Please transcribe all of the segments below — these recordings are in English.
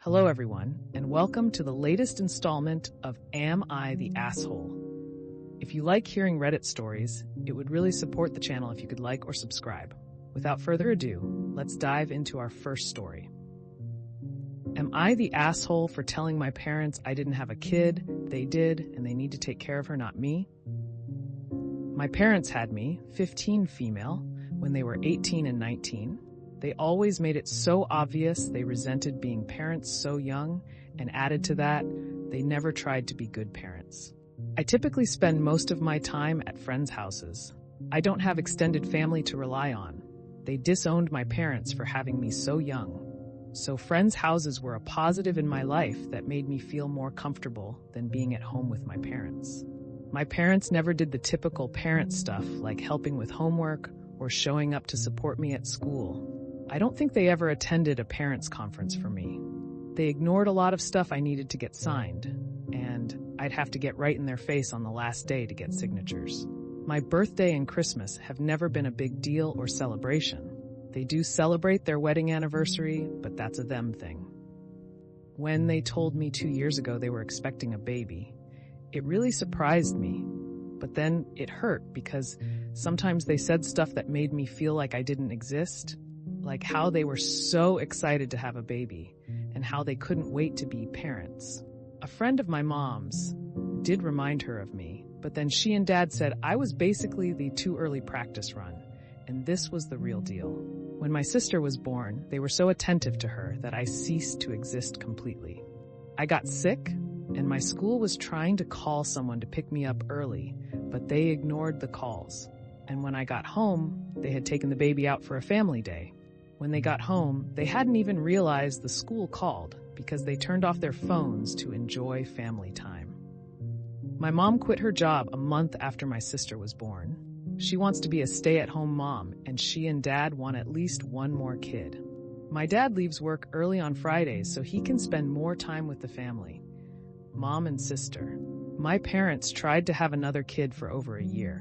Hello everyone, and welcome to the latest installment of Am I the Asshole? If you like hearing Reddit stories, it would really support the channel if you could like or subscribe. Without further ado, let's dive into our first story. Am I the asshole for telling my parents I didn't have a kid, they did, and they need to take care of her, not me? My parents had me, 15 female, when they were 18 and 19. They always made it so obvious they resented being parents so young, and added to that, they never tried to be good parents. I typically spend most of my time at friends' houses. I don't have extended family to rely on. They disowned my parents for having me so young. So friends' houses were a positive in my life that made me feel more comfortable than being at home with my parents. My parents never did the typical parent stuff like helping with homework or showing up to support me at school. I don't think they ever attended a parents' conference for me. They ignored a lot of stuff I needed to get signed, and I'd have to get right in their face on the last day to get signatures. My birthday and Christmas have never been a big deal or celebration. They do celebrate their wedding anniversary, but that's a them thing. When they told me 2 years ago they were expecting a baby, it really surprised me. But then it hurt because sometimes they said stuff that made me feel like I didn't exist. Like how they were so excited to have a baby and how they couldn't wait to be parents. A friend of my mom's did remind her of me, but then she and Dad said I was basically the too early practice run, and this was the real deal. When my sister was born, they were so attentive to her that I ceased to exist completely. I got sick, and my school was trying to call someone to pick me up early, but they ignored the calls. And when I got home, they had taken the baby out for a family day. When they got home, they hadn't even realized the school called because they turned off their phones to enjoy family time. My mom quit her job a month after my sister was born. She wants to be a stay-at-home mom, and she and Dad want at least one more kid. My dad leaves work early on Fridays so he can spend more time with the family. Mom and sister. My parents tried to have another kid for over a year,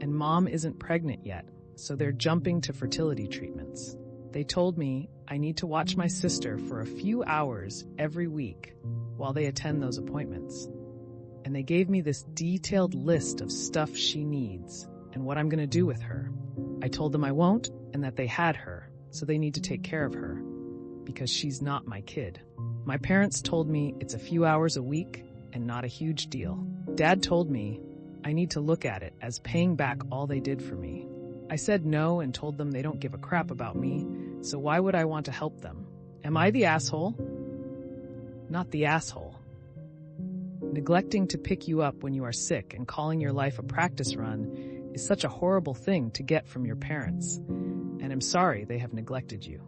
and Mom isn't pregnant yet, so they're jumping to fertility treatments. They told me I need to watch my sister for a few hours every week while they attend those appointments. And they gave me this detailed list of stuff she needs and what I'm going to do with her. I told them I won't and that they had her, so they need to take care of her because she's not my kid. My parents told me it's a few hours a week and not a huge deal. Dad told me I need to look at it as paying back all they did for me. I said no and told them they don't give a crap about me, so why would I want to help them? Am I the asshole? Not the asshole. Neglecting to pick you up when you are sick and calling your life a practice run is such a horrible thing to get from your parents, and I'm sorry they have neglected you.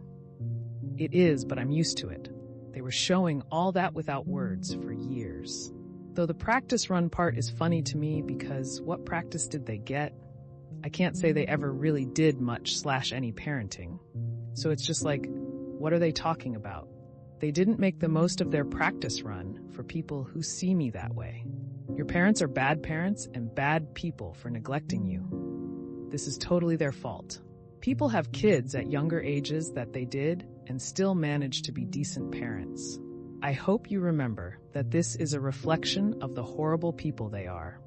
It is, but I'm used to it. They were showing all that without words for years. Though the practice run part is funny to me because what practice did they get? I can't say they ever really did much/any parenting. So it's just like, what are they talking about? They didn't make the most of their practice run for people who see me that way. Your parents are bad parents and bad people for neglecting you. This is totally their fault. People have kids at younger ages that they did and still manage to be decent parents. I hope you remember that this is a reflection of the horrible people they are,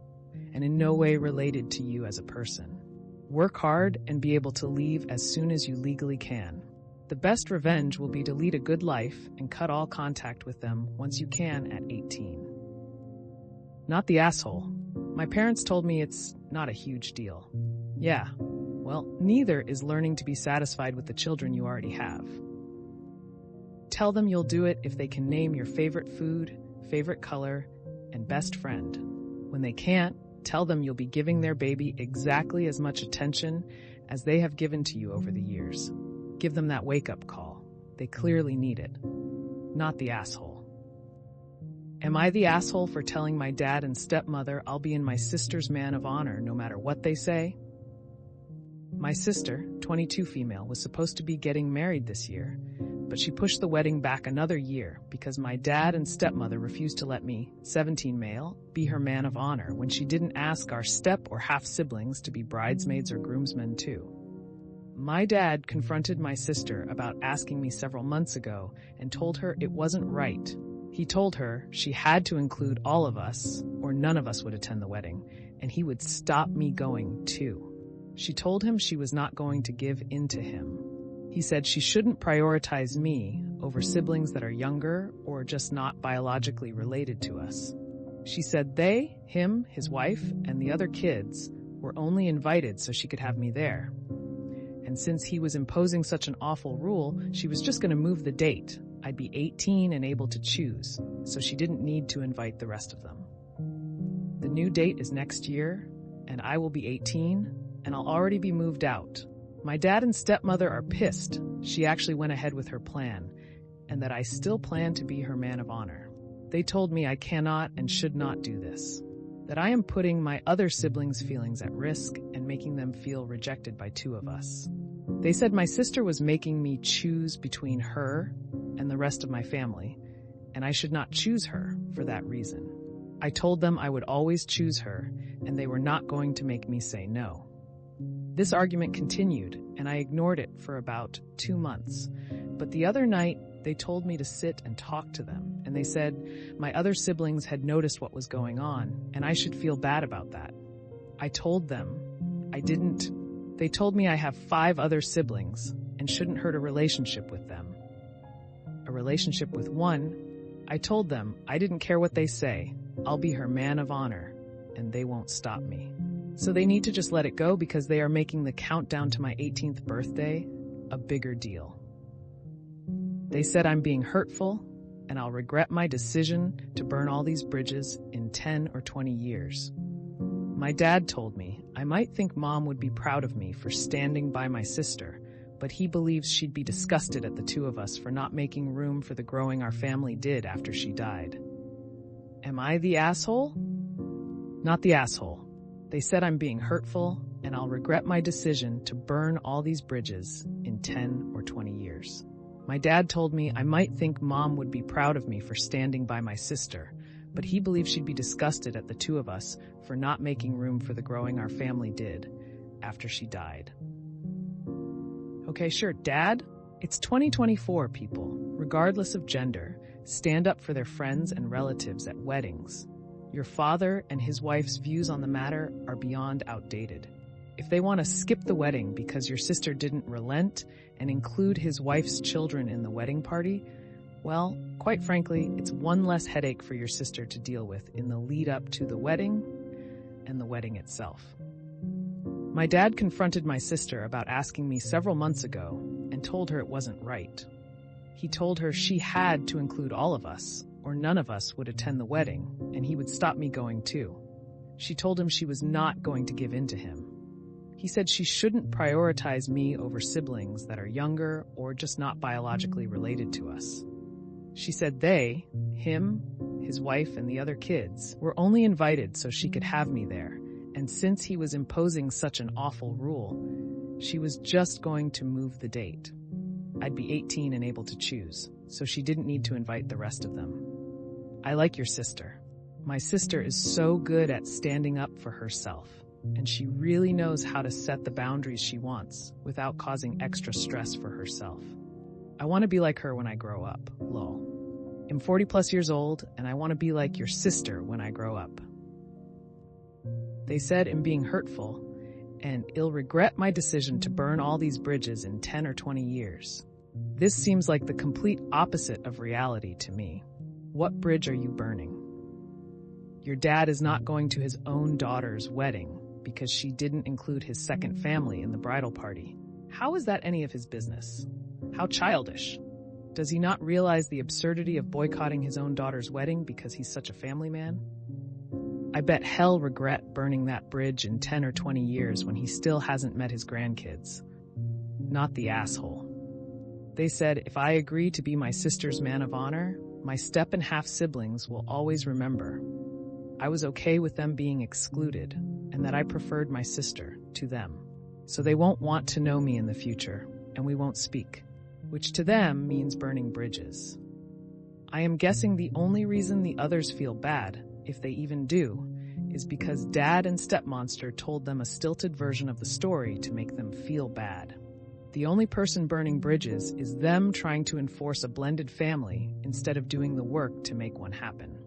and in no way related to you as a person. Work hard and be able to leave as soon as you legally can. The best revenge will be to lead a good life and cut all contact with them once you can at 18. Not the asshole. My parents told me it's not a huge deal. Yeah, well, neither is learning to be satisfied with the children you already have. Tell them you'll do it if they can name your favorite food, favorite color, and best friend. When they can't, tell them you'll be giving their baby exactly as much attention as they have given to you over the years. Give them that wake-up call. They clearly need it. Not the asshole. Am I the asshole for telling my dad and stepmother I'll be in my sister's man of honor no matter what they say? My sister, 22 female, was supposed to be getting married this year, but she pushed the wedding back another year because my dad and stepmother refused to let me, 17 male, be her man of honor when she didn't ask our step or half siblings to be bridesmaids or groomsmen too. My dad confronted my sister about asking me several months ago and told her it wasn't right. He told her she had to include all of us, or none of us would attend the wedding, and he would stop me going too. She told him she was not going to give in to him. He said she shouldn't prioritize me over siblings that are younger or just not biologically related to us. She said they, him, his wife, and the other kids were only invited so she could have me there. And since he was imposing such an awful rule, she was just going to move the date. I'd be 18 and able to choose, so she didn't need to invite the rest of them. The new date is next year, and I will be 18, and I'll already be moved out. My dad and stepmother are pissed she actually went ahead with her plan, and that I still plan to be her man of honor. They told me I cannot and should not do this, that I am putting my other siblings' feelings at risk and making them feel rejected by two of us. They said my sister was making me choose between her and the rest of my family, and I should not choose her for that reason. I told them I would always choose her, and they were not going to make me say no. This argument continued, and I ignored it for about 2 months. But the other night, they told me to sit and talk to them, and they said my other siblings had noticed what was going on, and I should feel bad about that. I told them I didn't. They told me I have 5 other siblings and shouldn't hurt a relationship with them. A relationship with one, I told them I didn't care what they say. I'll be her man of honor, and they won't stop me. So they need to just let it go because they are making the countdown to my 18th birthday a bigger deal. They said I'm being hurtful, and I'll regret my decision to burn all these bridges in 10 or 20 years. My dad told me I might think Mom would be proud of me for standing by my sister, but he believes she'd be disgusted at the two of us for not making room for the growing our family did after she died. Am I the asshole? Not the asshole. They said I'm being hurtful, and I'll regret my decision to burn all these bridges in 10 or 20 years. My dad told me I might think Mom would be proud of me for standing by my sister, but he believes she'd be disgusted at the two of us for not making room for the growing our family did after she died. Okay, sure, Dad. It's 2024, people. Regardless of gender, stand up for their friends and relatives at weddings. Your father and his wife's views on the matter are beyond outdated. If they want to skip the wedding because your sister didn't relent and include his wife's children in the wedding party, well, quite frankly, it's one less headache for your sister to deal with in the lead up to the wedding and the wedding itself. My dad confronted my sister about asking me several months ago and told her it wasn't right. He told her she had to include all of us, or none of us would attend the wedding, and he would stop me going too. She told him she was not going to give in to him. He said she shouldn't prioritize me over siblings that are younger or just not biologically related to us. She said they, him, his wife, and the other kids, were only invited so she could have me there, and since he was imposing such an awful rule, she was just going to move the date. I'd be 18 and able to choose, so she didn't need to invite the rest of them. I like your sister. My sister is so good at standing up for herself, and she really knows how to set the boundaries she wants without causing extra stress for herself. I want to be like her when I grow up, lol. I'm 40 plus years old, and I want to be like your sister when I grow up. They said I'm being hurtful, and I'll regret my decision to burn all these bridges in 10 or 20 years. This seems like the complete opposite of reality to me. What bridge are you burning? Your dad is not going to his own daughter's wedding because she didn't include his second family in the bridal party. How is that any of his business? How childish. Does he not realize the absurdity of boycotting his own daughter's wedding because he's such a family man? I bet he'll regret burning that bridge in 10 or 20 years when he still hasn't met his grandkids. Not the asshole. They said if I agree to be my sister's man of honor, my step and half siblings will always remember I was okay with them being excluded and that I preferred my sister to them. So they won't want to know me in the future and we won't speak, which to them means burning bridges. I am guessing the only reason the others feel bad, if they even do, is because Dad and Stepmonster told them a stilted version of the story to make them feel bad. The only person burning bridges is them trying to enforce a blended family instead of doing the work to make one happen.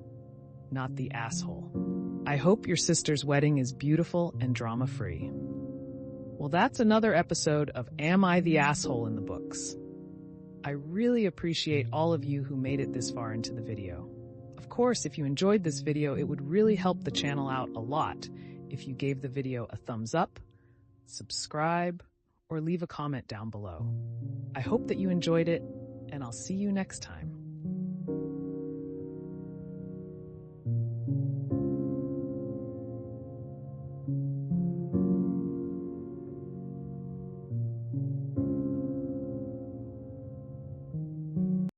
Not the asshole. I hope your sister's wedding is beautiful and drama-free. Well, that's another episode of Am I the Asshole in the books. I really appreciate all of you who made it this far into the video. Of course, if you enjoyed this video, it would really help the channel out a lot if you gave the video a thumbs up, subscribe, or leave a comment down below. I hope that you enjoyed it, and I'll see you next time.